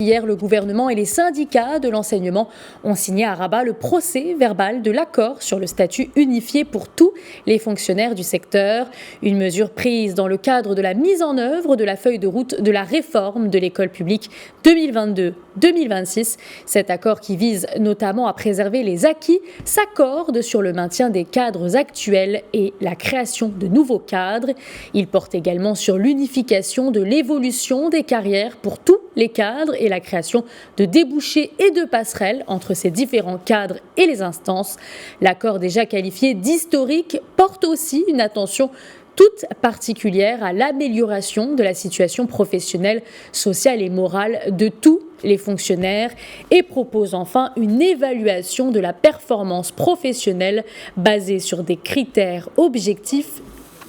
Hier, le gouvernement et les syndicats de l'enseignement ont signé à Rabat le procès-verbal de l'accord sur le statut unifié pour tous les fonctionnaires du secteur. Une mesure prise dans le cadre de la mise en œuvre de la feuille de route de la réforme de l'école publique 2022-2026. Cet accord qui vise notamment à préserver les acquis s'accorde sur le maintien des cadres actuels et la création de nouveaux cadres. Il porte également sur l'unification de l'évolution des carrières pour tous les cadres et la création de débouchés et de passerelles entre ces différents cadres et les instances. L'accord déjà qualifié d'historique porte aussi une attention toute particulière à l'amélioration de la situation professionnelle, sociale et morale de tous les fonctionnaires et propose enfin une évaluation de la performance professionnelle basée sur des critères objectifs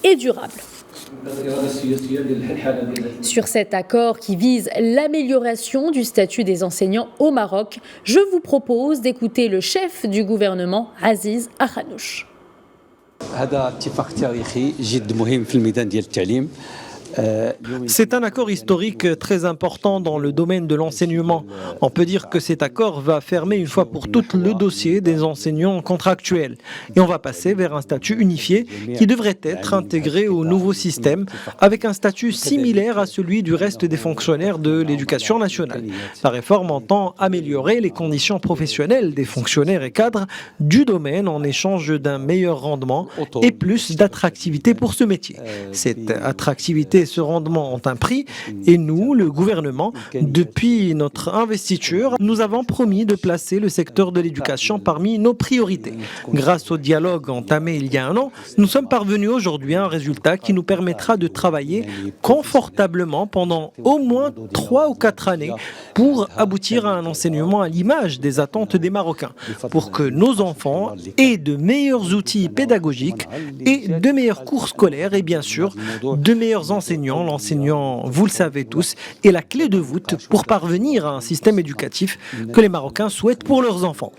et durables. Sur cet accord qui vise l'amélioration du statut des enseignants au Maroc, je vous propose d'écouter le chef du gouvernement, Aziz Akhanouch. C'est un accord historique très important dans le domaine de l'enseignement. On peut dire que cet accord va fermer une fois pour toutes le dossier des enseignants contractuels. Et on va passer vers un statut unifié qui devrait être intégré au nouveau système avec un statut similaire à celui du reste des fonctionnaires de l'éducation nationale. La réforme entend améliorer les conditions professionnelles des fonctionnaires et cadres du domaine en échange d'un meilleur rendement et plus d'attractivité pour ce métier. Cette attractivité et ce rendement ont un prix et nous, le gouvernement, depuis notre investiture, nous avons promis de placer le secteur de l'éducation parmi nos priorités. Grâce au dialogue entamé il y a un an, nous sommes parvenus aujourd'hui à un résultat qui nous permettra de travailler confortablement pendant au moins 3 ou 4 années pour aboutir à un enseignement à l'image des attentes des Marocains, pour que nos enfants aient de meilleurs outils pédagogiques et de meilleurs cours scolaires et bien sûr de meilleurs enseignants. L'enseignant, vous le savez tous, est la clé de voûte pour parvenir à un système éducatif que les Marocains souhaitent pour leurs enfants.